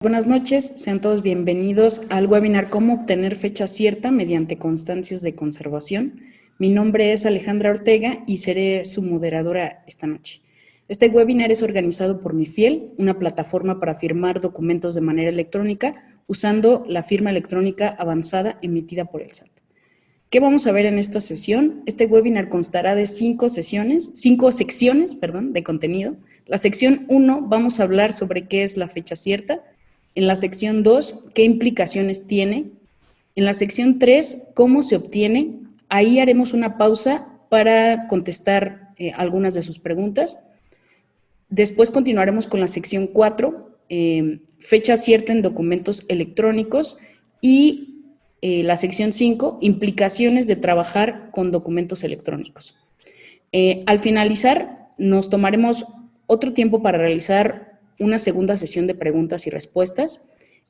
Buenas noches, sean todos bienvenidos al webinar Cómo obtener fecha cierta mediante constancias de conservación. Mi nombre es Alejandra Ortega y seré su moderadora esta noche. Este webinar es organizado por MiFiel, una plataforma para firmar documentos de manera electrónica usando la firma electrónica avanzada emitida por el SAT. ¿Qué vamos a ver en esta sesión? Este webinar constará de cinco secciones de contenido. La sección 1 vamos a hablar sobre qué es la fecha cierta. En la sección 2, qué implicaciones tiene. En la sección 3, cómo se obtiene. Ahí haremos una pausa para contestar algunas de sus preguntas. Después continuaremos con la sección 4, fecha cierta en documentos electrónicos, y la sección 5, implicaciones de trabajar con documentos electrónicos. Al finalizar, nos tomaremos otro tiempo para realizar una segunda sesión de preguntas y respuestas.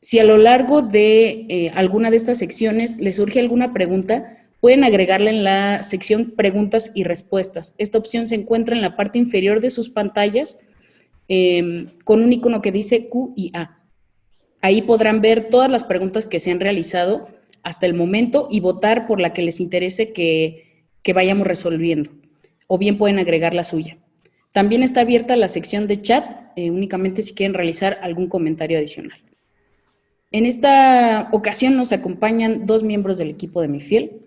Si a lo largo de alguna de estas secciones les surge alguna pregunta, pueden agregarla en la sección preguntas y respuestas. Esta opción se encuentra en la parte inferior de sus pantallas con un icono que dice Q y A. Ahí podrán ver todas las preguntas que se han realizado hasta el momento y votar por la que les interese que vayamos resolviendo. O bien pueden agregar la suya. También está abierta la sección de chat, únicamente si quieren realizar algún comentario adicional. En esta ocasión nos acompañan dos miembros del equipo de MiFiel.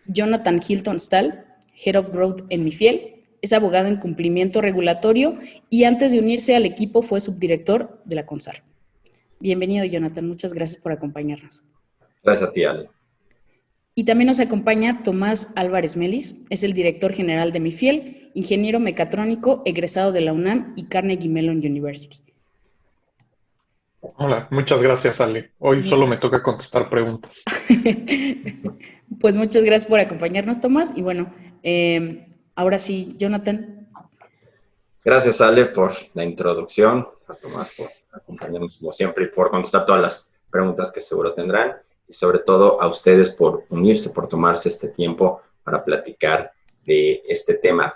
Jonathan Hilton Stahl, Head of Growth en MiFiel, es abogado en cumplimiento regulatorio y antes de unirse al equipo fue subdirector de la CONSAR. Bienvenido, Jonathan. Muchas gracias por acompañarnos. Gracias a ti, Ale. Y también nos acompaña Tomás Álvarez Melis, es el director general de MiFiel, ingeniero mecatrónico, egresado de la UNAM y Carnegie Mellon University. Hola, muchas gracias, Ale. Hoy solo me toca contestar preguntas. Pues muchas gracias por acompañarnos, Tomás. Y bueno, ahora sí, Jonathan. Gracias, Ale, por la introducción, a Tomás por acompañarnos como siempre y por contestar todas las preguntas que seguro tendrán. Y sobre todo a ustedes por unirse, por tomarse este tiempo para platicar de este tema.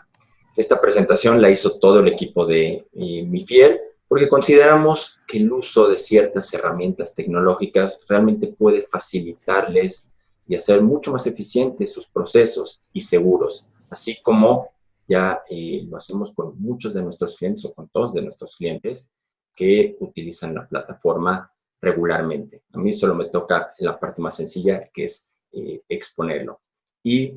Esta presentación la hizo todo el equipo de MiFiel porque consideramos que el uso de ciertas herramientas tecnológicas realmente puede facilitarles y hacer mucho más eficientes sus procesos y seguros, así como ya lo hacemos con muchos de nuestros clientes o con todos de nuestros clientes que utilizan la plataforma regularmente. A mí solo me toca la parte más sencilla, que es exponerlo. Y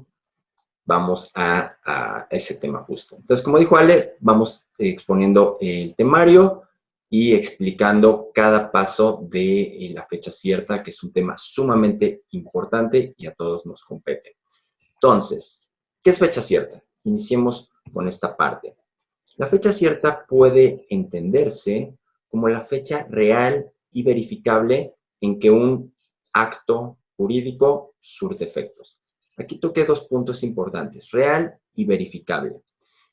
vamos a ese tema justo. Entonces, como dijo Ale, vamos exponiendo el temario y explicando cada paso de la fecha cierta, que es un tema sumamente importante y a todos nos compete. Entonces, ¿qué es fecha cierta? Iniciemos con esta parte. La fecha cierta puede entenderse como la fecha real y verificable en que un acto jurídico surte efectos. Aquí toqué dos puntos importantes, real y verificable.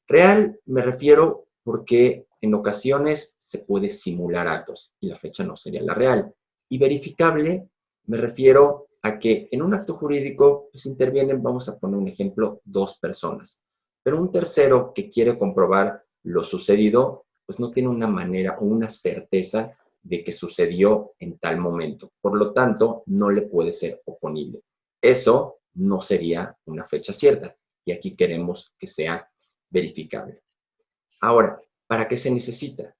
Real me refiero porque en ocasiones se puede simular actos y la fecha no sería la real. Y verificable me refiero a que en un acto jurídico pues intervienen, vamos a poner un ejemplo, dos personas. Pero un tercero que quiere comprobar lo sucedido, pues no tiene una manera o una certeza de que sucedió en tal momento. Por lo tanto, no le puede ser oponible. Eso no sería una fecha cierta y aquí queremos que sea verificable. Ahora, ¿para qué se necesita?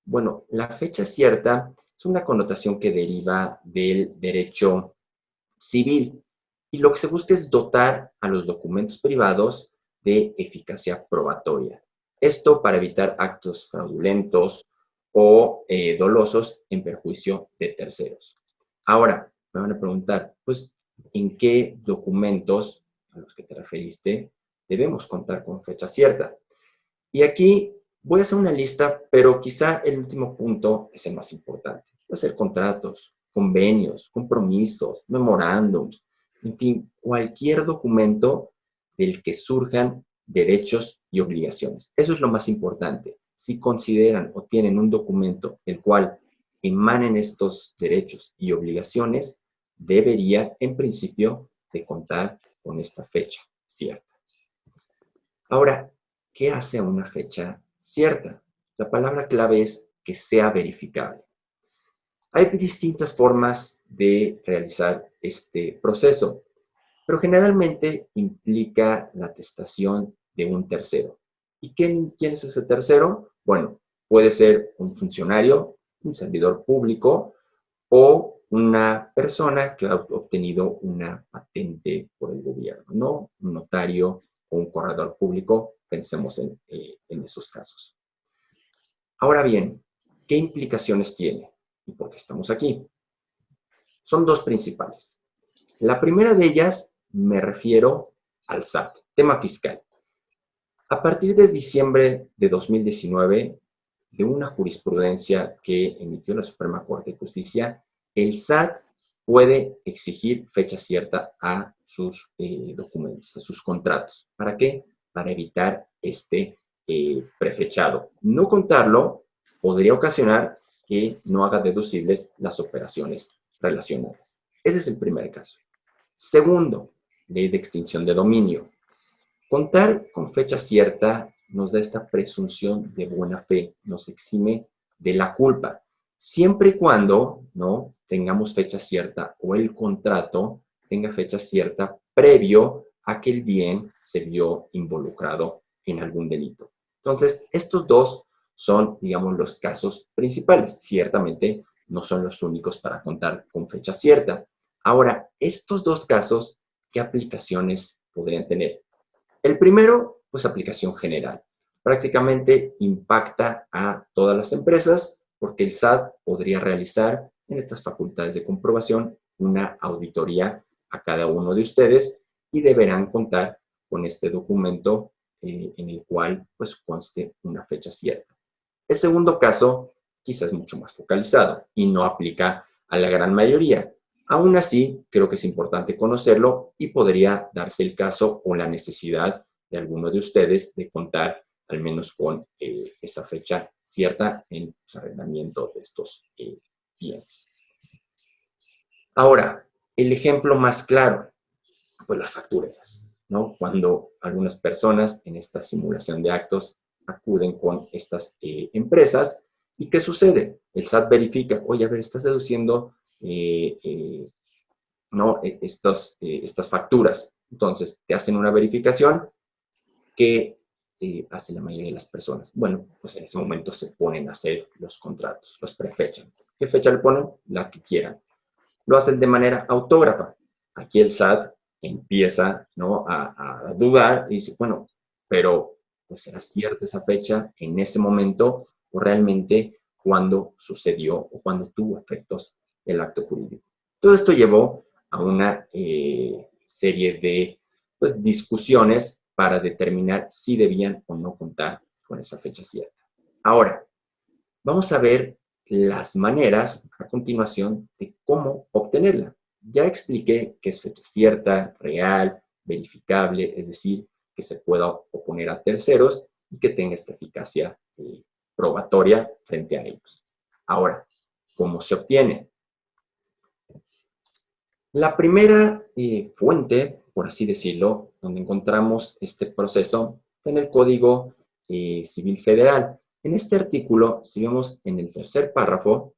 Bueno, la fecha cierta es una connotación que deriva del derecho civil y lo que se busca es dotar a los documentos privados de eficacia probatoria. Esto para evitar actos fraudulentos o dolosos en perjuicio de terceros. Ahora, me van a preguntar, pues, ¿en qué documentos a los que te referiste debemos contar con fecha cierta? Y aquí voy a hacer una lista, pero quizá el último punto es el más importante. Puede ser contratos, convenios, compromisos, memorándums, en fin, cualquier documento del que surjan derechos y obligaciones. Eso es lo más importante. Si consideran o tienen un documento el cual emanen estos derechos y obligaciones, debería, en principio, de contar con esta fecha cierta. Ahora, ¿qué hace a una fecha cierta? La palabra clave es que sea verificable. Hay distintas formas de realizar este proceso, pero generalmente implica la atestación de un tercero. ¿Y quién es ese tercero? Bueno, puede ser un funcionario, un servidor público o una persona que ha obtenido una patente por el gobierno, ¿no? Un notario o un corredor público, pensemos en esos casos. Ahora bien, ¿qué implicaciones tiene? ¿Y por qué estamos aquí? Son dos principales. La primera de ellas me refiero al SAT, tema fiscal. A partir de diciembre de 2019, de una jurisprudencia que emitió la Suprema Corte de Justicia, el SAT puede exigir fecha cierta a sus documentos, a sus contratos. ¿Para qué? Para evitar este prefechado. No contarlo podría ocasionar que no haga deducibles las operaciones relacionadas. Ese es el primer caso. Segundo, ley de extinción de dominio. Contar con fecha cierta nos da esta presunción de buena fe, nos exime de la culpa, siempre y cuando no tengamos fecha cierta o el contrato tenga fecha cierta previo a que el bien se vio involucrado en algún delito. Entonces, estos dos son, digamos, los casos principales. Ciertamente no son los únicos para contar con fecha cierta. Ahora, estos dos casos, ¿qué aplicaciones podrían tener? El primero, pues aplicación general. Prácticamente impacta a todas las empresas porque el SAT podría realizar en estas facultades de comprobación una auditoría a cada uno de ustedes y deberán contar con este documento en el cual pues conste una fecha cierta. El segundo caso quizás es mucho más focalizado y no aplica a la gran mayoría. Aún así, creo que es importante conocerlo y podría darse el caso o la necesidad de alguno de ustedes de contar al menos con esa fecha cierta en su arrendamiento de estos bienes. Ahora, el ejemplo más claro, pues las factureras, ¿no? Cuando algunas personas en esta simulación de actos acuden con estas empresas, ¿y qué sucede? El SAT verifica, oye, a ver, estás deduciendo ¿no? Estas facturas. Entonces, te hacen una verificación que hace la mayoría de las personas. Bueno, pues en ese momento se ponen a hacer los contratos, los prefechan. ¿Qué fecha le ponen? La que quieran. Lo hacen de manera autógrafa. Aquí el SAT empieza, ¿no? a dudar y dice, bueno, pero pues ¿será cierta esa fecha en ese momento o realmente cuando sucedió o cuando tuvo efectos el acto jurídico? Todo esto llevó a una serie de pues, discusiones para determinar si debían o no contar con esa fecha cierta. Ahora, vamos a ver las maneras a continuación de cómo obtenerla. Ya expliqué que es fecha cierta, real, verificable, es decir, que se pueda oponer a terceros y que tenga esta eficacia probatoria frente a ellos. Ahora, ¿cómo se obtiene? La primera fuente, por así decirlo, donde encontramos este proceso, está en el Código Civil Federal. En este artículo, si vemos en el tercer párrafo,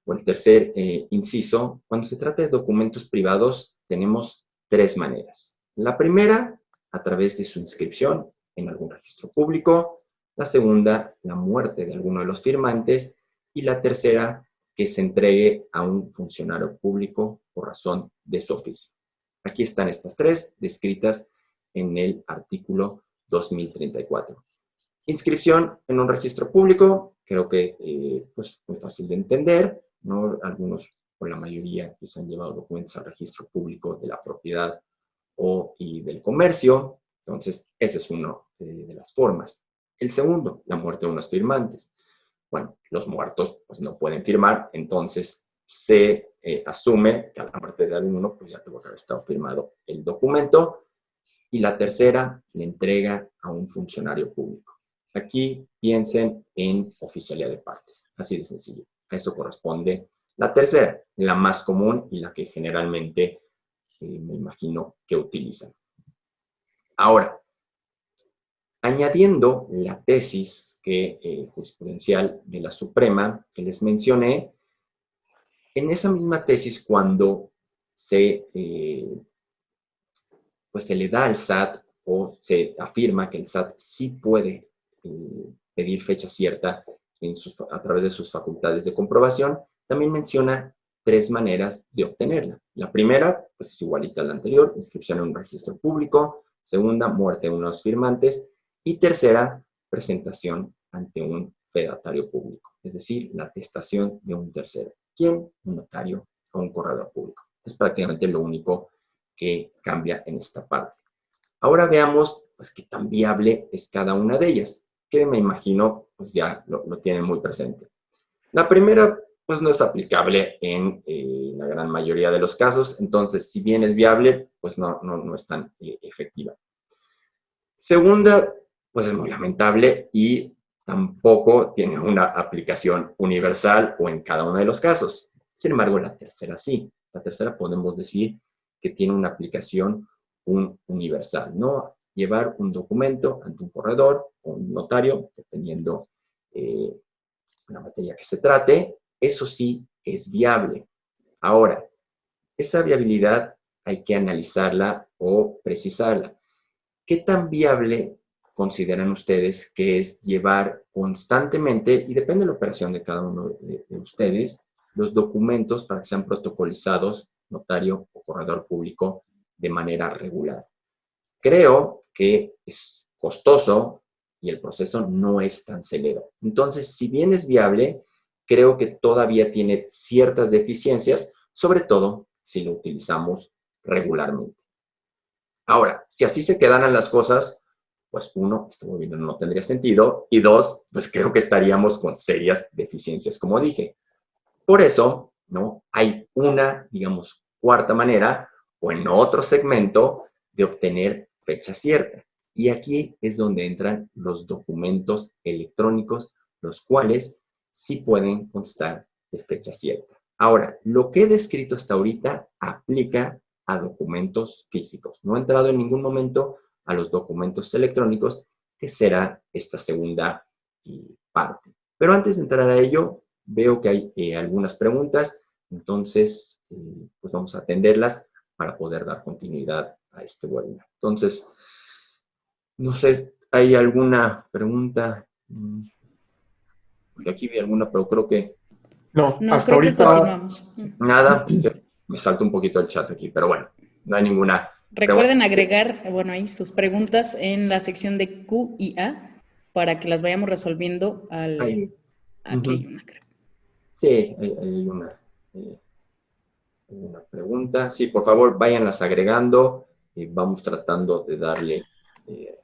o el tercer inciso, cuando se trata de documentos privados, tenemos tres maneras. La primera, a través de su inscripción en algún registro público. La segunda, la muerte de alguno de los firmantes. Y la tercera, que se entregue a un funcionario público por razón de su oficio. Aquí están estas tres descritas en el artículo 2034. Inscripción en un registro público, creo que pues muy fácil de entender, ¿no? Algunos o la mayoría que se han llevado documentos al registro público de la propiedad y del comercio. Entonces, esa es una de las formas. El segundo, la muerte de unos firmantes. Bueno, los muertos pues no pueden firmar, entonces se asume que a la muerte de alguno pues ya tuvo que haber estado firmado el documento. Y la tercera, la entrega a un funcionario público. Aquí piensen en oficialía de partes, así de sencillo. A eso corresponde la tercera, la más común y la que generalmente me imagino que utilizan. Ahora, añadiendo la tesis jurisprudencial de la Suprema que les mencioné, En esa misma tesis, cuando pues se le da al SAT o se afirma que el SAT sí puede pedir fecha cierta a través de sus facultades de comprobación, también menciona 3 maneras de obtenerla. La primera, pues es igualita a la anterior, inscripción en un registro público. Segunda, muerte de unos firmantes. Y tercera, presentación ante un fedatario público, es decir, la atestación de un tercero. ¿Quién? Un notario o un corredor público. Es prácticamente lo único que cambia en esta parte. Ahora veamos pues, qué tan viable es cada una de ellas, que me imagino pues ya lo tienen muy presente. La primera pues no es aplicable en la gran mayoría de los casos, entonces si bien es viable, pues no es tan efectiva. Segunda, pues es muy lamentable y tampoco tiene una aplicación universal o en cada uno de los casos. Sin embargo, la tercera sí. La tercera podemos decir que tiene una aplicación universal, ¿no? Llevar un documento ante un corredor o un notario, dependiendo la materia que se trate, eso sí es viable. Ahora, esa viabilidad hay que analizarla o precisarla. ¿Qué tan viable consideran ustedes que es llevar constantemente, y depende de la operación de cada uno de ustedes, los documentos para que sean protocolizados, notario o corredor público, de manera regular? Creo que es costoso y el proceso no es tan celero. Entonces, si bien es viable, creo que todavía tiene ciertas deficiencias, sobre todo si lo utilizamos regularmente. Ahora, si así se quedaran las cosas, pues uno, este movimiento no tendría sentido, y dos, pues creo que estaríamos con serias deficiencias, como dije. Por eso, ¿no? Hay una, digamos, cuarta manera, o en otro segmento, de obtener fecha cierta. Y aquí es donde entran los documentos electrónicos, los cuales sí pueden constar de fecha cierta. Ahora, lo que he descrito hasta ahorita aplica a documentos físicos. No he entrado en ningún momento a los documentos electrónicos, que será esta segunda parte. Pero antes de entrar a ello, veo que hay algunas preguntas, entonces pues vamos a atenderlas para poder dar continuidad a este webinar. Entonces, no sé, ¿hay alguna pregunta? Porque aquí vi alguna, pero creo que... No, No, hasta creo que ahorita continuamos. Nada, me salto un poquito el chat aquí, pero bueno, no hay ninguna pregunta. Recuerden agregar, bueno, ahí sus preguntas en la sección de Q y A para que las vayamos resolviendo Hay, aquí hay una, creo. sí, hay una pregunta. Sí, por favor, váyanlas agregando. Vamos tratando de darle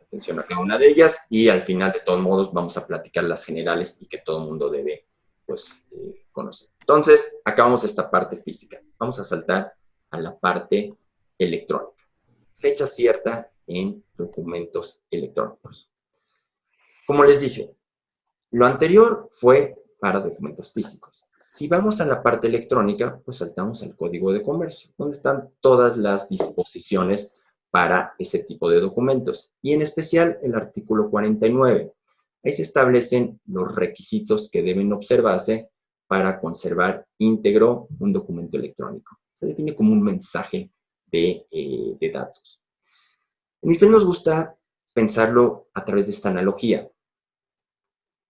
atención a cada una de ellas y al final, de todos modos, vamos a platicar las generales y que todo el mundo debe, pues, conocer. Entonces, acabamos esta parte física. Vamos a saltar a la parte electrónica. Fecha cierta en documentos electrónicos. Como les dije, lo anterior fue para documentos físicos. Si vamos a la parte electrónica, pues saltamos al Código de Comercio, donde están todas las disposiciones para ese tipo de documentos, y en especial el artículo 49. Ahí se establecen los requisitos que deben observarse para conservar íntegro un documento electrónico. Se define como un mensaje de datos. En IFEL nos gusta pensarlo a través de esta analogía.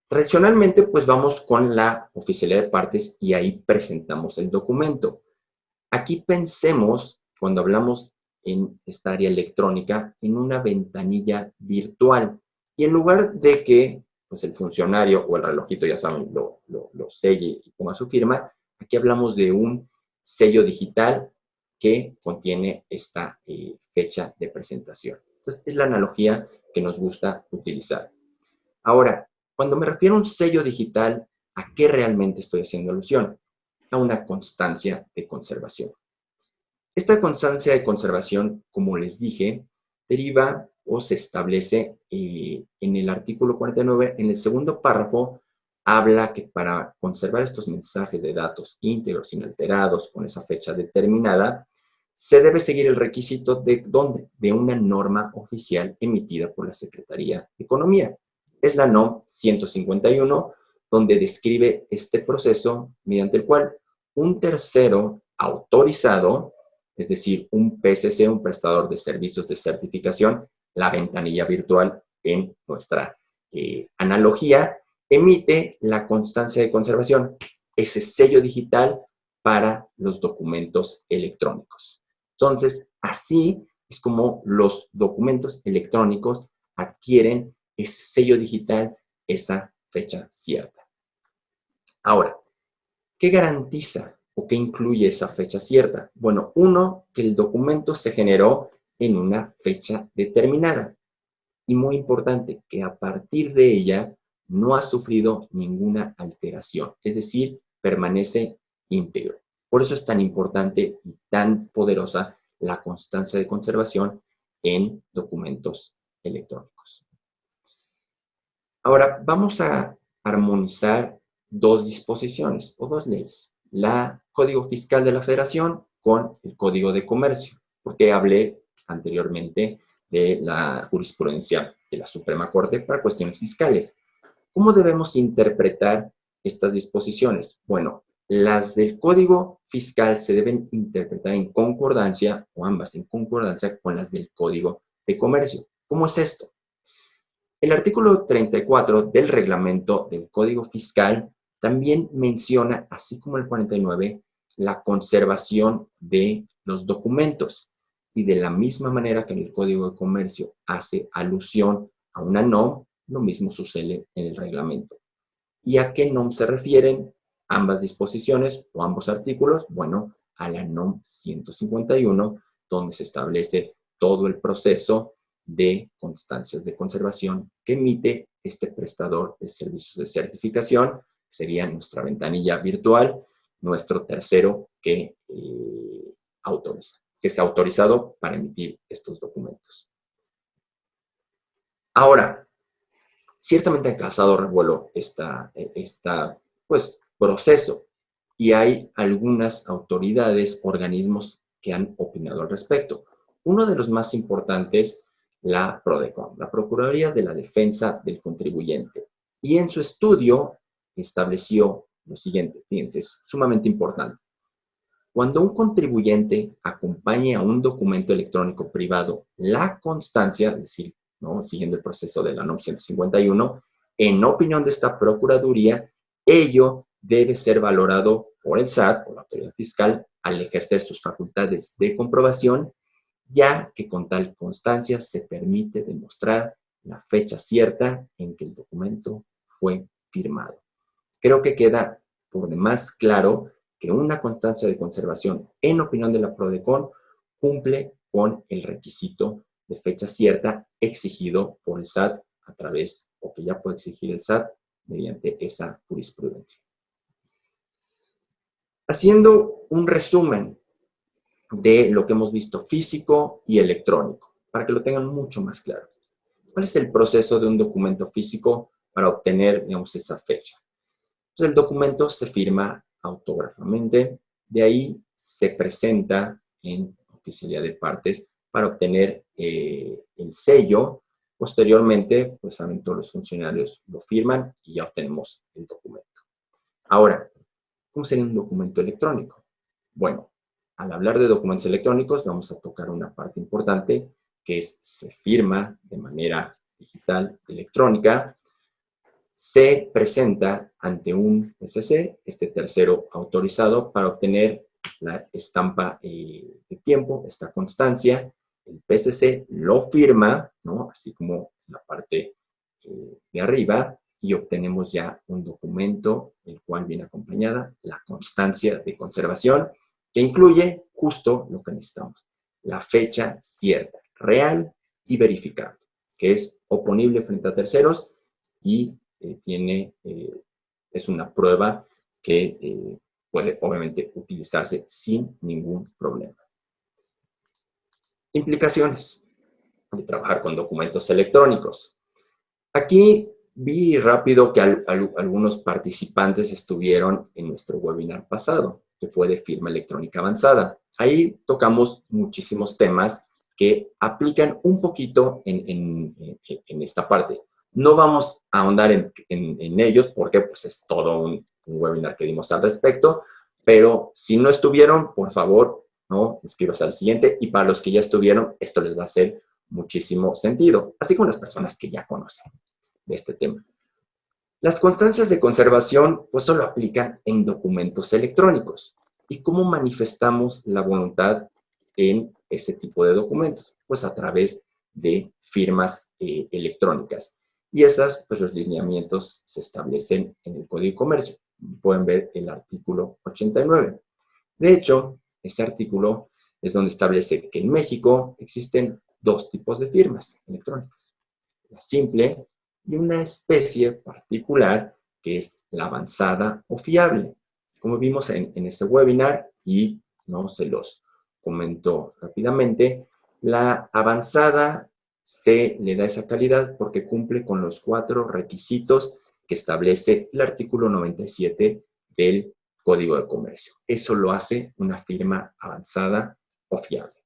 Tradicionalmente, pues vamos con la oficialidad de partes y ahí presentamos el documento. Aquí pensemos, cuando hablamos en esta área electrónica, en una ventanilla virtual. Y en lugar de que pues el funcionario o el relojito, ya saben, lo selle y ponga su firma, aquí hablamos de un sello digital que contiene esta fecha de presentación. Entonces, es la analogía que nos gusta utilizar. Ahora, cuando me refiero a un sello digital, ¿a qué realmente estoy haciendo alusión? A una constancia de conservación. Esta constancia de conservación, como les dije, deriva o se establece en el artículo 49, en el segundo párrafo, habla que para conservar estos mensajes de datos íntegros, inalterados, con esa fecha determinada, se debe seguir el requisito de ¿dónde? De una norma oficial emitida por la Secretaría de Economía. Es la NOM 151, donde describe este proceso mediante el cual un tercero autorizado, es decir, un PSC, un prestador de servicios de certificación, la ventanilla virtual en nuestra analogía, emite la constancia de conservación, ese sello digital para los documentos electrónicos. Entonces, así es como los documentos electrónicos adquieren ese sello digital, esa fecha cierta. Ahora, ¿qué garantiza o qué incluye esa fecha cierta? Bueno, uno, que el documento se generó en una fecha determinada. Y muy importante, que a partir de ella no ha sufrido ninguna alteración, es decir, permanece íntegro. Por eso es tan importante y tan poderosa la constancia de conservación en documentos electrónicos. Ahora, vamos a armonizar dos disposiciones o dos leyes. La Código Fiscal de la Federación con el Código de Comercio, porque hablé anteriormente de la jurisprudencia de la Suprema Corte para cuestiones fiscales. ¿Cómo debemos interpretar estas disposiciones? Bueno, las del Código Fiscal se deben interpretar en concordancia, o ambas en concordancia, con las del Código de Comercio. ¿Cómo es esto? El artículo 34 del reglamento del Código Fiscal también menciona, así como el 49, la conservación de los documentos. Y de la misma manera que en el Código de Comercio hace alusión a una NOM, lo mismo sucede en el reglamento. ¿Y a qué NOM se refieren ambas disposiciones o ambos artículos? Bueno, a la NOM 151, donde se establece todo el proceso de constancias de conservación que emite este prestador de servicios de certificación. Sería nuestra ventanilla virtual, nuestro tercero que autoriza, que está autorizado para emitir estos documentos. Ahora, ciertamente ha causado revuelo pues, proceso y hay algunas autoridades, organismos que han opinado al respecto. Uno de los más importantes, la PRODECON, la Procuraduría de la Defensa del Contribuyente. Y en su estudio estableció lo siguiente, fíjense, es sumamente importante. Cuando un contribuyente acompañe a un documento electrónico privado la constancia, es decir, ¿no?, siguiendo el proceso de la NOM 151, en opinión de esta Procuraduría, ello debe ser valorado por el SAT, por la autoridad fiscal, al ejercer sus facultades de comprobación, ya que con tal constancia se permite demostrar la fecha cierta en que el documento fue firmado. Creo que queda por demás claro que una constancia de conservación, en opinión de la PRODECON, cumple con el requisito de fecha cierta exigido por el SAT a través, o que ya puede exigir el SAT mediante esa jurisprudencia. Haciendo un resumen de lo que hemos visto físico y electrónico, para que lo tengan mucho más claro. ¿Cuál es el proceso de un documento físico para obtener, digamos, esa fecha? Pues el documento se firma autógrafamente, de ahí se presenta en oficialía de partes para obtener el sello. Posteriormente, pues saben, todos los funcionarios lo firman y ya obtenemos el documento. Ahora, ¿cómo sería un documento electrónico? Bueno, al hablar de documentos electrónicos vamos a tocar una parte importante que es se firma de manera digital, electrónica, se presenta ante un PSC, este tercero autorizado, para obtener la estampa de tiempo, esta constancia. El PSC lo firma, ¿no?, así como la parte de arriba, y obtenemos ya un documento, el cual viene acompañada la constancia de conservación, que incluye justo lo que necesitamos, la fecha cierta, real y verificable, que es oponible frente a terceros y es una prueba que puede obviamente utilizarse sin ningún problema. Implicaciones de trabajar con documentos electrónicos. Aquí vi rápido que algunos participantes estuvieron en nuestro webinar pasado, que fue de firma electrónica avanzada. Ahí tocamos muchísimos temas que aplican un poquito en esta parte. No vamos a ahondar en ellos porque pues, es todo un webinar que dimos al respecto. Pero si no estuvieron, por favor, no inscríbase al siguiente. Y para los que ya estuvieron, esto les va a hacer muchísimo sentido, así como las personas que ya conocen de este tema. Las constancias de conservación pues solo aplican en documentos electrónicos. ¿Y cómo manifestamos la voluntad en ese tipo de documentos? Pues a través de firmas electrónicas. Y esas, pues los lineamientos se establecen en el Código de Comercio. Pueden ver el artículo 89. De hecho, ese artículo es donde establece que en México existen dos tipos de firmas electrónicas. La simple y una especie particular que es la avanzada o fiable. Como vimos en este webinar, y no se los comento rápidamente, la avanzada se le da esa calidad porque cumple con los 4 requisitos que establece el artículo 97 del Código de Comercio. Eso lo hace una firma avanzada o fiable.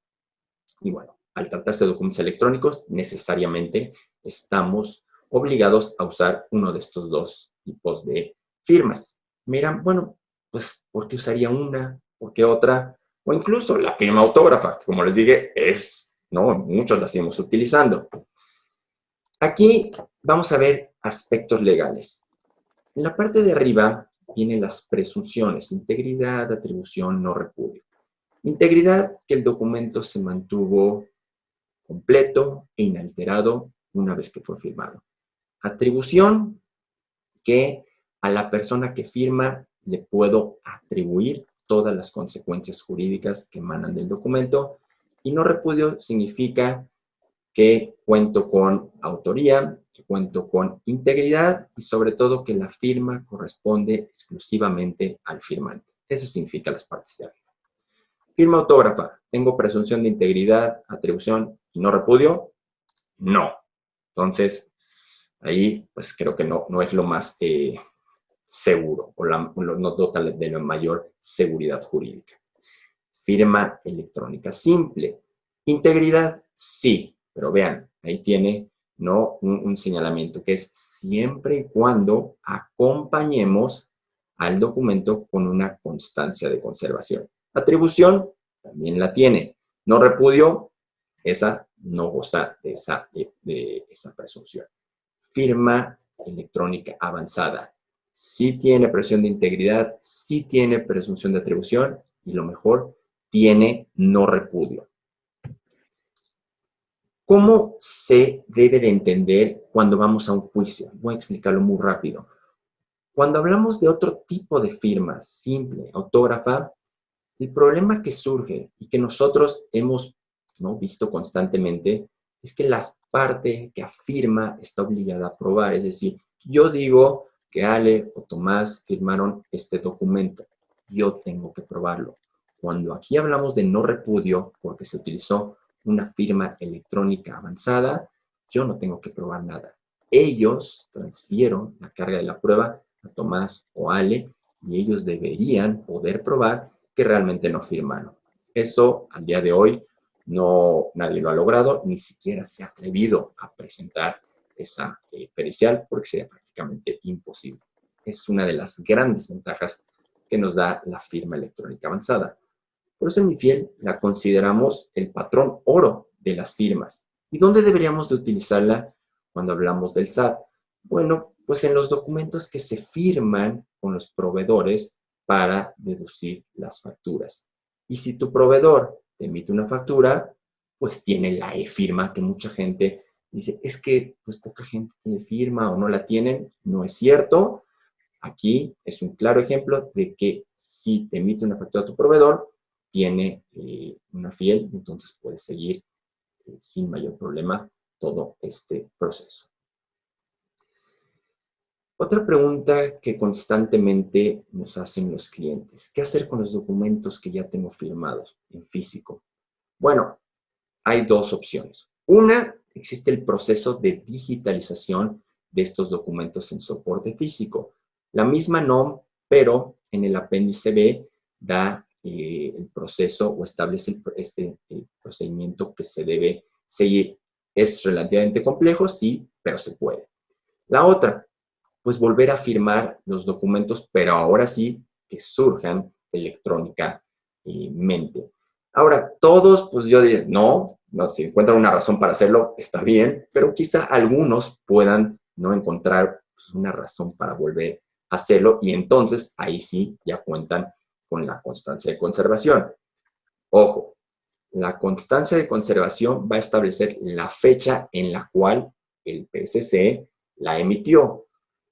Y bueno, al tratarse de documentos electrónicos, necesariamente estamos obligados a usar uno de estos dos tipos de firmas. Miran, bueno, pues, ¿por qué usaría una? ¿Por qué otra? O incluso la firma autógrafa, que como les dije, ¿no? Muchos la seguimos utilizando. Aquí vamos a ver aspectos legales. En la parte de arriba vienen las presunciones: integridad, atribución, no repudio. Integridad, que el documento se mantuvo completo e inalterado una vez que fue firmado. Atribución, que a la persona que firma le puedo atribuir todas las consecuencias jurídicas que emanan del documento. Y no repudio significa que cuento con autoría, que cuento con integridad y sobre todo que la firma corresponde exclusivamente al firmante. Eso significa las partes de arriba. Firma autógrafa, ¿tengo presunción de integridad, atribución y no repudio? No. Entonces, ahí pues creo que no es lo más seguro o no dota de la mayor seguridad jurídica. Firma electrónica simple. Integridad, sí, pero vean, ahí tiene ¿no? un señalamiento que es siempre y cuando acompañemos al documento con una constancia de conservación. Atribución también la tiene. No repudio, esa no goza de esa presunción. Firma electrónica avanzada. Sí tiene presunción de integridad, sí tiene presunción de atribución y lo mejor, tiene no repudio. ¿Cómo se debe de entender cuando vamos a un juicio? Voy a explicarlo muy rápido. Cuando hablamos de otro tipo de firma, simple, autógrafa, el problema que surge y que nosotros hemos visto constantemente es que la parte que afirma está obligada a probar. Es decir, yo digo que Ale o Tomás firmaron este documento. Yo tengo que probarlo. Cuando aquí hablamos de no repudio, porque se utilizó una firma electrónica avanzada, yo no tengo que probar nada. Ellos transfirieron la carga de la prueba a Tomás o Ale y ellos deberían poder probar que realmente no firmaron. Eso, al día de hoy, nadie lo ha logrado, ni siquiera se ha atrevido a presentar esa pericial porque sería prácticamente imposible. Es una de las grandes ventajas que nos da la firma electrónica avanzada. Por eso en MiFIEL la consideramos el patrón oro de las firmas. ¿Y dónde deberíamos de utilizarla cuando hablamos del SAT? Bueno, pues en los documentos que se firman con los proveedores para deducir las facturas. Y si tu proveedor te emite una factura, pues tiene la e-firma, que mucha gente dice, es que pues poca gente tiene firma o no la tienen. No es cierto. Aquí es un claro ejemplo de que si te emite una factura a tu proveedor, tiene una fiel, entonces puedes seguir sin mayor problema todo este proceso. Otra pregunta que constantemente nos hacen los clientes: ¿qué hacer con los documentos que ya tengo firmados en físico? Bueno, hay dos opciones. Una, existe el proceso de digitalización de estos documentos en soporte físico. La misma NOM, pero en el apéndice B da el proceso o establece este procedimiento que se debe seguir. Es relativamente complejo, sí, pero se puede. La otra, pues volver a firmar los documentos, pero ahora sí que surjan electrónicamente. Ahora, todos, pues yo diría, no, si encuentran una razón para hacerlo, está bien, pero quizá algunos puedan no encontrar pues, una razón para volver a hacerlo y entonces ahí sí ya cuentan con la constancia de conservación. Ojo, la constancia de conservación va a establecer la fecha en la cual el PSC la emitió.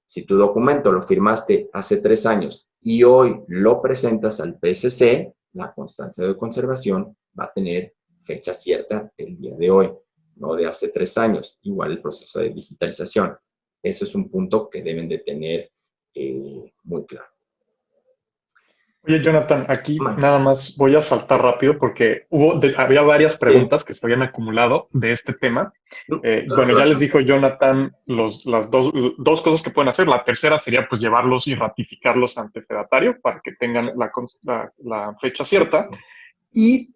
Si tu documento lo firmaste hace 3 años y hoy lo presentas al PSC, la constancia de conservación va a tener fecha cierta del día de hoy, no de hace 3 años. Igual el proceso de digitalización. Eso es un punto que deben de tener muy claro. Oye, Jonathan, aquí Man. nada más voy a saltar rápido porque había varias preguntas que se habían acumulado de este tema. Bueno, ya les dijo Jonathan las dos cosas que pueden hacer. La tercera sería pues llevarlos y ratificarlos ante fedatario para que tengan la fecha cierta. Y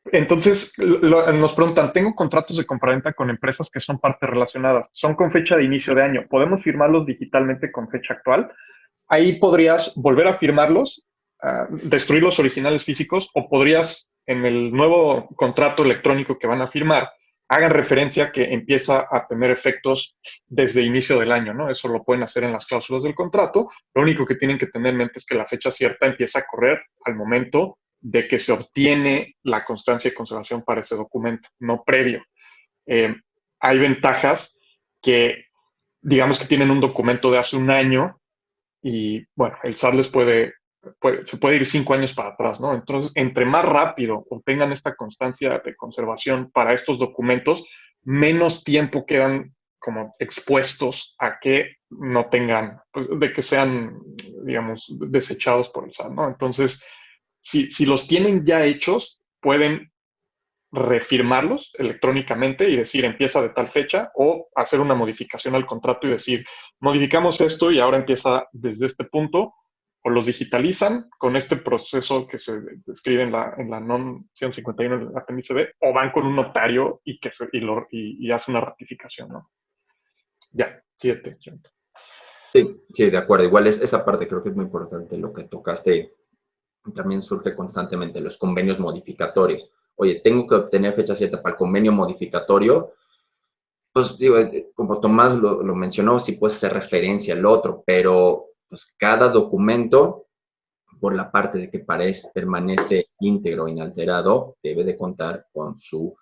entonces nos preguntan, tengo contratos de compraventa con empresas que son partes relacionadas, son con fecha de inicio de año, ¿podemos firmarlos digitalmente con fecha actual? Ahí podrías volver a firmarlos, destruir los originales físicos, o podrías, en el nuevo contrato electrónico que van a firmar, hagan referencia que empieza a tener efectos desde inicio del año, ¿no? Eso lo pueden hacer en las cláusulas del contrato. Lo único que tienen que tener en mente es que la fecha cierta empieza a correr al momento de que se obtiene la constancia de conservación para ese documento, no previo. Hay ventajas que, digamos que tienen un documento de hace un año y, bueno, el SAT se puede ir 5 años para atrás, ¿no? Entonces, entre más rápido obtengan esta constancia de conservación para estos documentos, menos tiempo quedan como expuestos a que no tengan, pues, de que sean, digamos, desechados por el SAT, ¿no? Entonces, si los tienen ya hechos, pueden refirmarlos electrónicamente y decir empieza de tal fecha, o hacer una modificación al contrato y decir modificamos esto y ahora empieza desde este punto, o los digitalizan con este proceso que se describe en la NOM 151 del apéndice B, o van con un notario y hace una ratificación, ¿no? Ya, 7. Sí, de acuerdo. Igual esa parte creo que es muy importante lo que tocaste. También surge constantemente los convenios modificatorios. Oye, tengo que obtener fecha cierta para el convenio modificatorio. Pues digo, como Tomás lo mencionó, sí puede hacer referencia al otro, pero pues cada documento, por la parte de que permanece íntegro, inalterado, debe de contar con su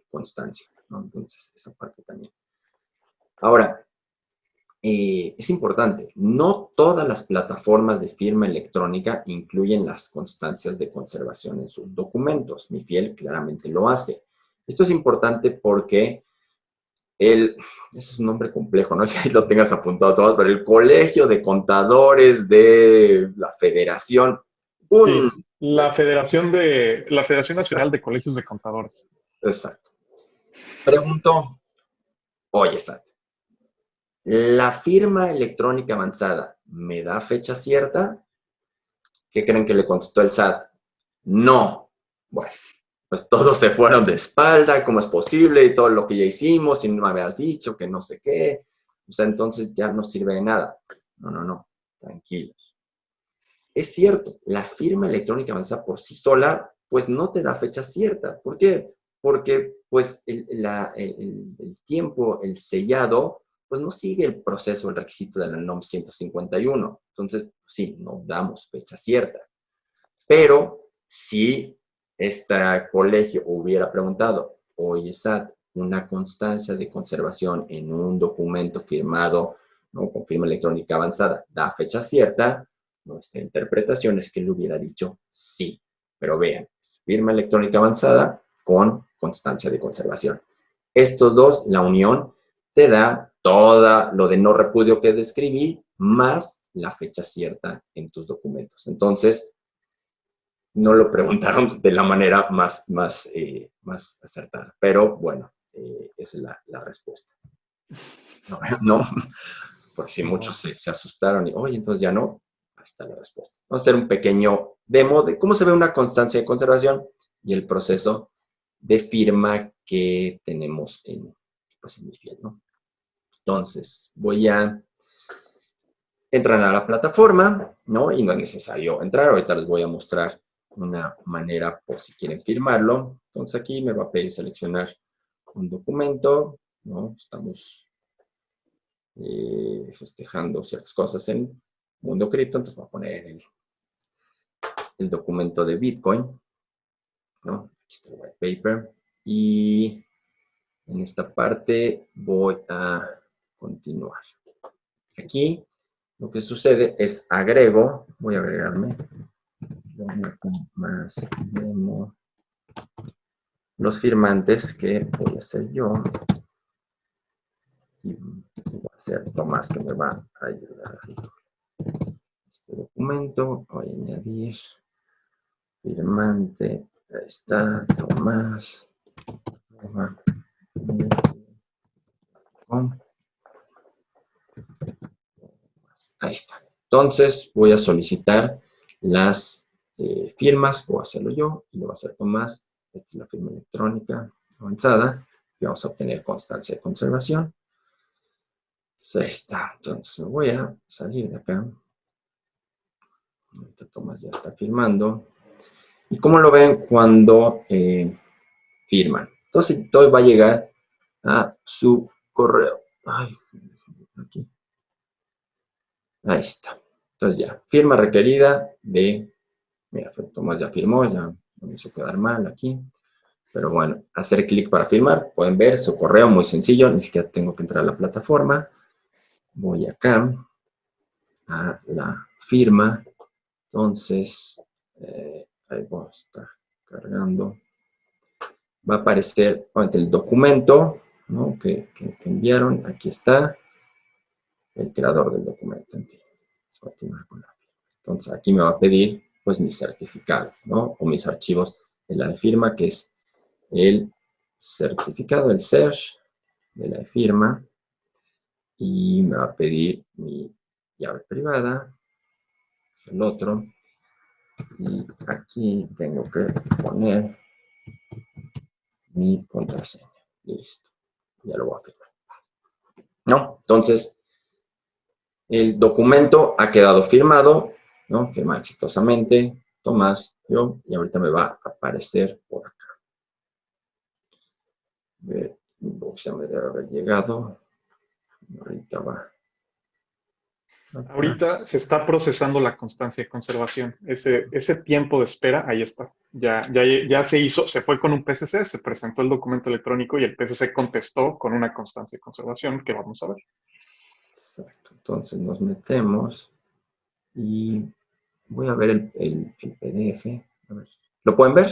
constancia, ¿no? Entonces, esa parte también. Ahora, es importante, no todas las plataformas de firma electrónica incluyen las constancias de conservación en sus documentos. MiFIEL claramente lo hace. Esto es importante porque ese es un nombre complejo, no sé si ahí lo tengas apuntado todos, pero el Colegio de Contadores de la Federación. Sí, la Federación Nacional de Colegios de Contadores. Exacto. Pregunto, oye, SAT, ¿la firma electrónica avanzada me da fecha cierta? ¿Qué creen que le contestó el SAT? No. Bueno, pues todos se fueron de espalda, ¿cómo es posible? Y todo lo que ya hicimos, y no me habías dicho, que no sé qué. O sea, entonces ya no sirve de nada. No, tranquilos. Es cierto, la firma electrónica avanzada por sí sola, pues no te da fecha cierta. ¿Por qué? Porque pues el tiempo, el sellado, pues no sigue el proceso, el requisito de la NOM 151. Entonces, sí, no damos fecha cierta. Pero si este colegio hubiera preguntado, oye, SAT, una constancia de conservación en un documento firmado, ¿no?, con firma electrónica avanzada, da fecha cierta, nuestra interpretación es que le hubiera dicho sí. Pero vean, es firma electrónica avanzada con constancia de conservación. Estos dos, la unión, te da todo lo de no repudio que describí, más la fecha cierta en tus documentos. Entonces, no lo preguntaron de la manera más acertada. Pero bueno, esa es la respuesta. No, porque si muchos se asustaron y, oye, entonces ya no, ahí está la respuesta. Vamos a hacer un pequeño demo de cómo se ve una constancia de conservación y el proceso de firma que tenemos en MiFIEL, ¿no? Entonces, voy a entran a la plataforma, ¿no? Y no es necesario entrar. Ahorita les voy a mostrar una manera por si quieren firmarlo. Entonces aquí me va a pedir seleccionar un documento, ¿no? Estamos festejando ciertas cosas en Mundo Cripto, entonces voy a poner el documento de Bitcoin, ¿no? Aquí está el white paper. Y en esta parte voy a continuar. Aquí lo que sucede es voy a agregarme más demo, los firmantes que voy a hacer yo. Y va a ser Tomás que me va a ayudar. Este documento, voy a añadir firmante, ahí está, Tomás. Ahí está. Entonces voy a solicitar las firmas, voy a hacerlo yo y lo va a hacer Tomás. Esta es la firma electrónica avanzada y vamos a obtener constancia de conservación. Pues ahí está. Entonces me voy a salir de acá. Ahorita Tomás ya está firmando. ¿Y cómo lo ven cuando firman? Entonces todo va a llegar a su correo. Ay, aquí. Ahí está. Entonces ya, firma requerida de, mira, Tomás ya firmó, ya no me hizo quedar mal aquí. Pero bueno, hacer clic para firmar. Pueden ver su correo, muy sencillo, ni siquiera tengo que entrar a la plataforma. Voy acá a la firma. Entonces, ahí voy a estar cargando. Va a aparecer el documento, ¿no? que enviaron. Aquí está el creador del documento. Continuar con la firma. Entonces, aquí me va a pedir pues mi certificado, ¿no? O mis archivos de la firma, que es el certificado, el search de la firma. Y me va a pedir mi llave privada, es el otro. Y aquí tengo que poner mi contraseña. Listo. Ya lo voy a firmar. ¿No? Entonces, el documento ha quedado firmado, ¿no? Firma exitosamente. Tomás, yo, y ahorita me va a aparecer por acá. Mi inbox ya me debe haber llegado. Ahorita va. Ahorita se está procesando la constancia de conservación. Ese tiempo de espera, ahí está. Ya se hizo, se fue con un PCC, se presentó el documento electrónico y el PCC contestó con una constancia de conservación que vamos a ver. Exacto. Entonces nos metemos y voy a ver el PDF. A ver. ¿Lo pueden ver?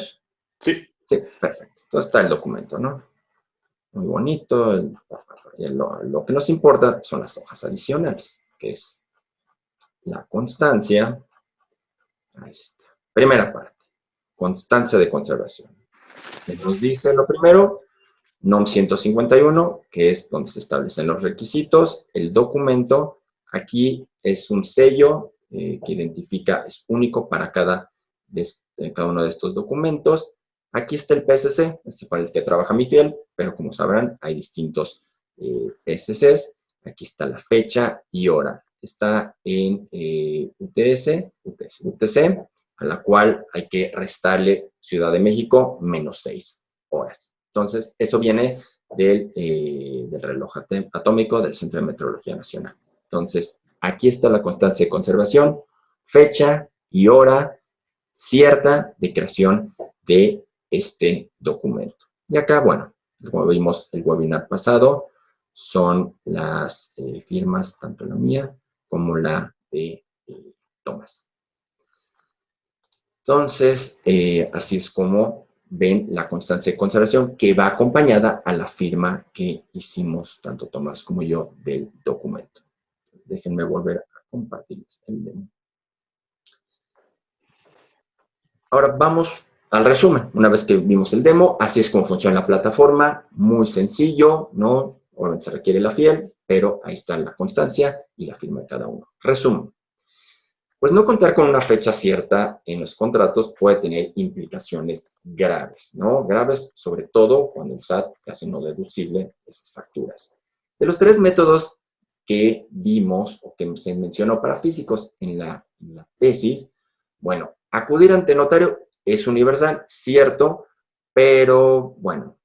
Sí. Sí, perfecto. Entonces está el documento, ¿no? Muy bonito. Lo que nos importa son las hojas adicionales, que es la constancia. Ahí está. Primera parte. Constancia de conservación. Que nos dice lo primero, NOM 151, que es donde se establecen los requisitos. El documento, aquí es un sello que identifica, es único para cada uno de estos documentos. Aquí está el PSC, este para el que trabaja mi fiel, pero como sabrán, hay distintos PSCs. Aquí está la fecha y hora. Está en UTC, a la cual hay que restarle Ciudad de México menos 6 horas. Entonces, eso viene del reloj atómico del Centro de Meteorología Nacional. Entonces, aquí está la constancia de conservación, fecha y hora cierta de creación de este documento. Y acá, bueno, como vimos el webinar pasado, son las firmas, tanto la mía como la de Tomás. Entonces, así es como ven la constancia de conservación que va acompañada a la firma que hicimos tanto Tomás como yo del documento. Déjenme volver a compartirles el demo. Ahora vamos al resumen. Una vez que vimos el demo, así es como funciona la plataforma. Muy sencillo, ¿no? Obviamente se requiere la fiel, pero ahí está la constancia y la firma de cada uno. Resumen. Pues no contar con una fecha cierta en los contratos puede tener implicaciones graves, ¿no? Graves sobre todo cuando el SAT hace no deducible esas facturas. De los tres métodos que vimos o que se mencionó para físicos en la tesis, bueno, acudir ante notario es universal, cierto, pero bueno,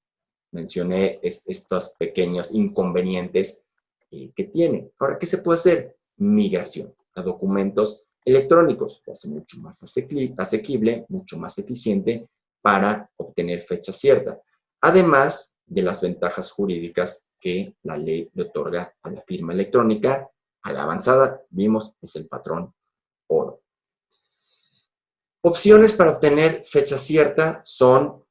mencioné estos pequeños inconvenientes que tiene. Ahora, ¿qué se puede hacer? Migración a documentos electrónicos, lo hace mucho más asequible, mucho más eficiente para obtener fecha cierta. Además de las ventajas jurídicas que la ley le otorga a la firma electrónica, a la avanzada, vimos, es el patrón oro. Opciones para obtener fecha cierta son,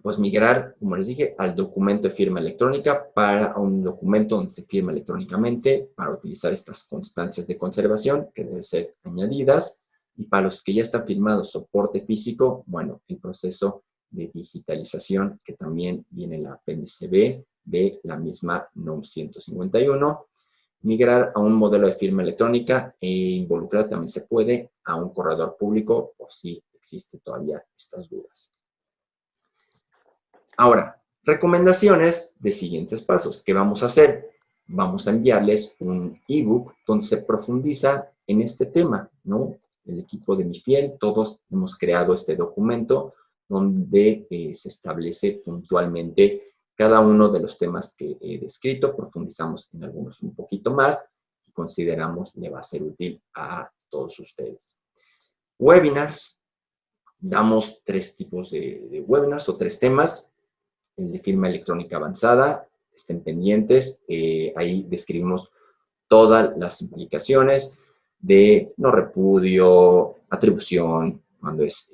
pues, migrar, como les dije, al documento de firma electrónica para un documento donde se firma electrónicamente para utilizar estas constancias de conservación que deben ser añadidas. Y para los que ya están firmados soporte físico, bueno, el proceso de digitalización que también viene en la apéndice B de la misma NOM 151. Migrar a un modelo de firma electrónica e involucrar también se puede a un corredor público por si existen todavía estas dudas. Ahora, recomendaciones de siguientes pasos. ¿Qué vamos a hacer? Vamos a enviarles un ebook donde se profundiza en este tema, ¿no? El equipo de MiFiel, todos hemos creado este documento donde se establece puntualmente cada uno de los temas que he descrito, profundizamos en algunos un poquito más y consideramos le va a ser útil a todos ustedes. Webinars, damos 3 tipos de webinars o 3 temas. El de firma electrónica avanzada, estén pendientes, ahí describimos todas las implicaciones de no repudio, atribución, cuando es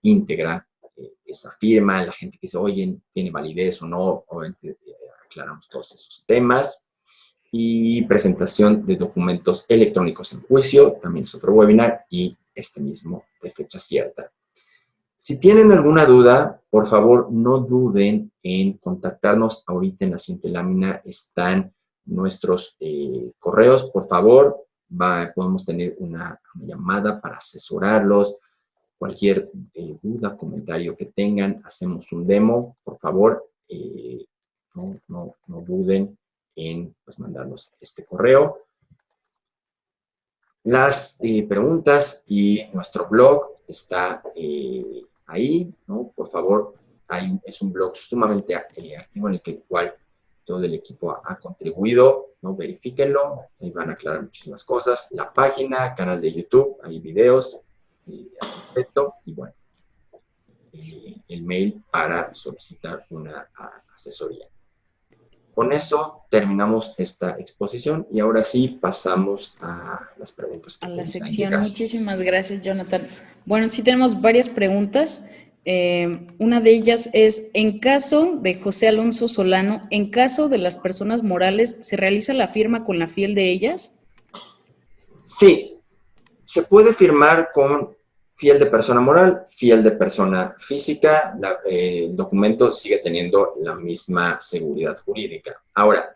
íntegra esa firma, la gente que dice, oye, ¿tiene validez o no? Obviamente aclaramos todos esos temas. Y presentación de documentos electrónicos en juicio, también es otro webinar, y este mismo de fecha cierta. Si tienen alguna duda, por favor, no duden en contactarnos. Ahorita en la siguiente lámina están nuestros correos. Por favor, podemos tener una llamada para asesorarlos. Cualquier duda, comentario que tengan, hacemos un demo. Por favor, no duden en mandarnos este correo. Las preguntas y nuestro blog está ahí, ¿no? Por favor, es un blog sumamente activo en el cual todo el equipo ha contribuido, ¿no? Verifíquenlo, ahí van a aclarar muchísimas cosas. La página, canal de YouTube, hay videos al respecto y bueno, el mail para solicitar una asesoría. Con eso terminamos esta exposición y ahora sí pasamos a las preguntas. A la sección. Muchísimas gracias, Jonathan. Bueno, sí tenemos varias preguntas. Una de ellas es, en caso de José Alonso Solano, en caso de las personas morales, ¿se realiza la firma con la fiel de ellas? Sí, se puede firmar con fiel de persona moral, fiel de persona física, el documento sigue teniendo la misma seguridad jurídica. Ahora,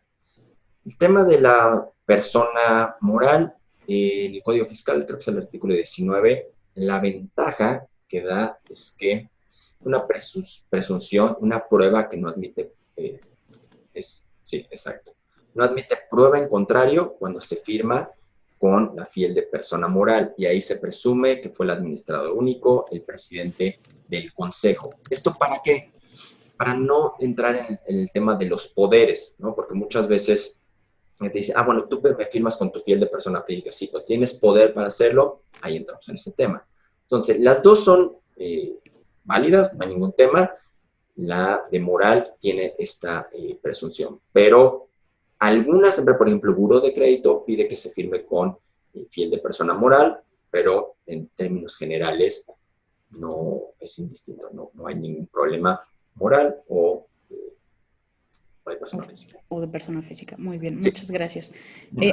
el tema de la persona moral, en el Código Fiscal, creo que es el artículo 19, la ventaja que da es que una presunción, una prueba que no admite, sí, exacto, no admite prueba en contrario cuando se firma con la fiel de persona moral, y ahí se presume que fue el administrador único, el presidente del consejo. ¿Esto para qué? Para no entrar en el tema de los poderes, ¿no? Porque muchas veces te dice, bueno, tú me firmas con tu fiel de persona física, sí, o tienes poder para hacerlo, ahí entramos en ese tema. Entonces, las dos son válidas, no hay ningún tema. La de moral tiene esta presunción, pero algunas, siempre, por ejemplo, el buró de crédito pide que se firme con fiel de persona moral, pero en términos generales no es indistinto, no hay ningún problema moral o de persona física. O de persona física. Muy bien, sí. Muchas gracias.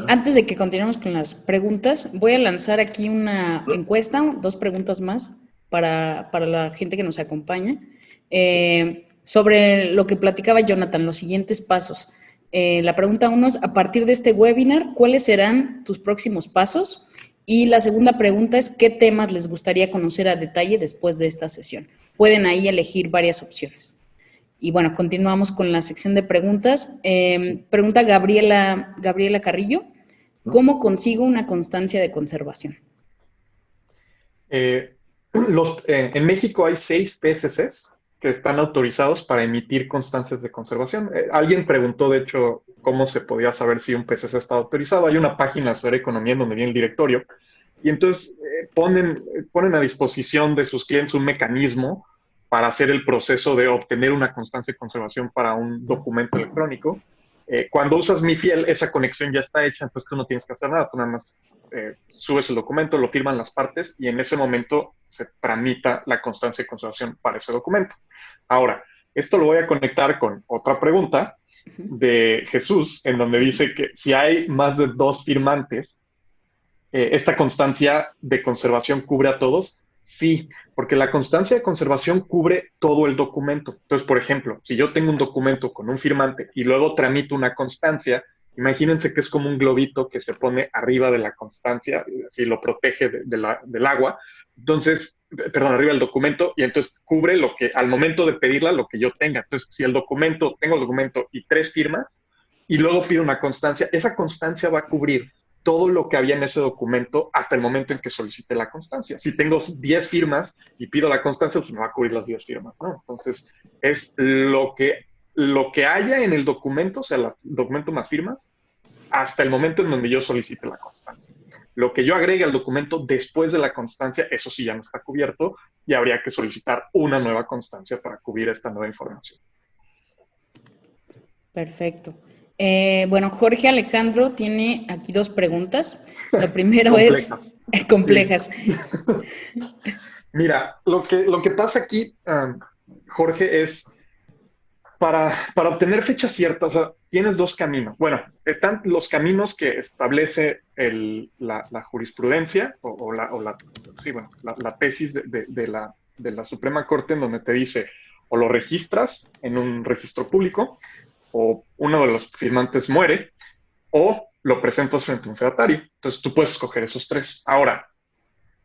Antes de que continuemos con las preguntas, voy a lanzar aquí una encuesta, 2 preguntas más para la gente que nos acompaña, sobre lo que platicaba Jonathan, los siguientes pasos. La pregunta 1 es, a partir de este webinar, ¿cuáles serán tus próximos pasos? Y la segunda pregunta es, ¿qué temas les gustaría conocer a detalle después de esta sesión? Pueden ahí elegir varias opciones. Y bueno, continuamos con la sección de preguntas. Pregunta Gabriela Carrillo. ¿Cómo consigo una constancia de conservación? En México hay 6 PSCs que están autorizados para emitir constancias de conservación. Alguien preguntó, de hecho, cómo se podía saber si un PSC está autorizado. Hay una página de Ser Economía en donde viene el directorio y entonces ponen a disposición de sus clientes un mecanismo para hacer el proceso de obtener una constancia de conservación para un documento electrónico. Cuando usas MiFiel, esa conexión ya está hecha, entonces tú no tienes que hacer nada, tú nada más subes el documento, lo firman las partes y en ese momento se tramita la constancia de conservación para ese documento. Ahora, esto lo voy a conectar con otra pregunta de Jesús, en donde dice que si hay más de 2 firmantes, ¿esta constancia de conservación cubre a todos? Sí, porque la constancia de conservación cubre todo el documento. Entonces, por ejemplo, si yo tengo un documento con un firmante y luego tramito una constancia, imagínense que es como un globito que se pone arriba de la constancia, así lo protege del agua. Entonces, perdón, arriba del documento, y entonces cubre lo que, al momento de pedirla, lo que yo tenga. Entonces, si tengo el documento y 3 firmas, y luego pido una constancia, esa constancia va a cubrir todo lo que había en ese documento hasta el momento en que solicite la constancia. Si tengo 10 firmas y pido la constancia, pues me va a cubrir las 10 firmas, ¿no? Entonces, es lo que haya en el documento, o sea, el documento más firmas, hasta el momento en donde yo solicite la constancia. Lo que yo agregue al documento después de la constancia, eso sí ya no está cubierto y habría que solicitar una nueva constancia para cubrir esta nueva información. Perfecto. Bueno, Jorge Alejandro tiene aquí 2 preguntas. Lo primero complejas. es complejas. Sí. Mira, lo que pasa aquí, Jorge, es para obtener fecha cierta, o sea, tienes 2 caminos. Bueno, están los caminos que establece la jurisprudencia o la tesis de la Suprema Corte, en donde te dice o lo registras en un registro público, o uno de los firmantes muere, o lo presentas frente a un fedatario. Entonces tú puedes escoger esos 3. Ahora,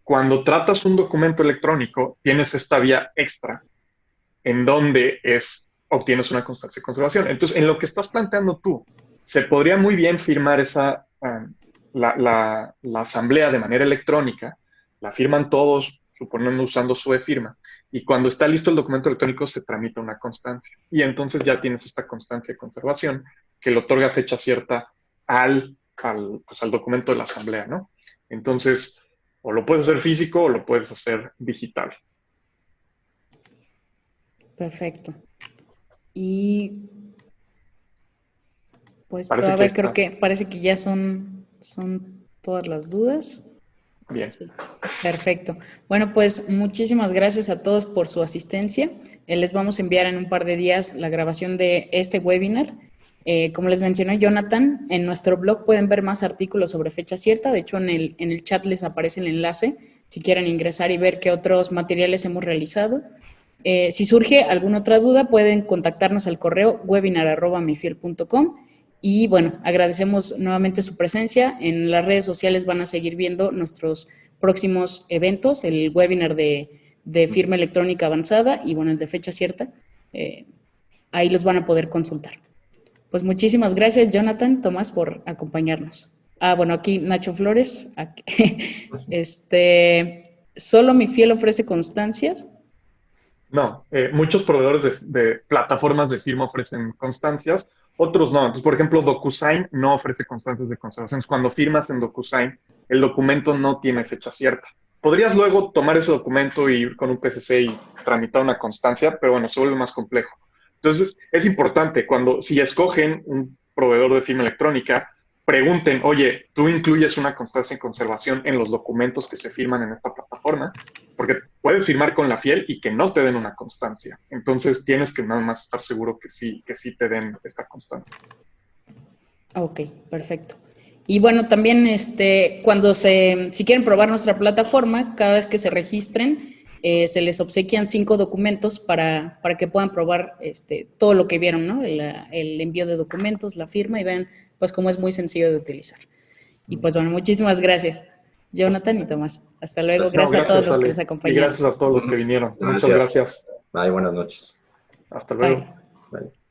cuando tratas un documento electrónico, tienes esta vía extra en donde obtienes una constancia de conservación. Entonces, en lo que estás planteando tú, se podría muy bien firmar la asamblea de manera electrónica, la firman todos, suponiendo usando su e-firma, y cuando está listo el documento electrónico se tramita una constancia. Y entonces ya tienes esta constancia de conservación que le otorga fecha cierta al documento de la asamblea, ¿no? Entonces, o lo puedes hacer físico o lo puedes hacer digital. Perfecto. Y pues Parece todavía que creo que parece que ya son todas las dudas. Bien. Sí. Perfecto. Bueno, pues muchísimas gracias a todos por su asistencia. Les vamos a enviar en un par de días la grabación de este webinar. Como les mencionó Jonathan, en nuestro blog pueden ver más artículos sobre fecha cierta. De hecho, en el chat les aparece el enlace si quieren ingresar y ver qué otros materiales hemos realizado. Si surge alguna otra duda, pueden contactarnos al correo webinar@mifiel.com. Y bueno, agradecemos nuevamente su presencia. En las redes sociales van a seguir viendo nuestros próximos eventos, el webinar de firma electrónica avanzada y bueno, el de fecha cierta. Ahí los van a poder consultar. Pues muchísimas gracias, Jonathan, Tomás, por acompañarnos. Bueno, aquí Nacho Flores. ¿Solo MiFiel ofrece constancias? No, muchos proveedores de plataformas de firma ofrecen constancias, otros no. Entonces, por ejemplo, DocuSign no ofrece constancias de conservación. Cuando firmas en DocuSign, el documento no tiene fecha cierta. Podrías luego tomar ese documento y ir con un PCC y tramitar una constancia, pero bueno, se vuelve más complejo. Entonces, es importante si escogen un proveedor de firma electrónica, pregunten, oye, ¿tú incluyes una constancia de conservación en los documentos que se firman en esta plataforma? Porque puedes firmar con la Fiel y que no te den una constancia. Entonces tienes que nada más estar seguro que sí te den esta constancia. Ok, perfecto. Y bueno, también si quieren probar nuestra plataforma, cada vez que se registren, se les obsequian 5 documentos para que puedan probar todo lo que vieron, ¿no? El envío de documentos, la firma, y vean pues cómo es muy sencillo de utilizar. Y pues bueno, muchísimas gracias, Jonathan y Tomás. Hasta luego. Gracias a todos los que nos acompañaron. Y gracias a todos los que vinieron. Muchas gracias. Bye, buenas noches. Hasta luego. Bye. Bye.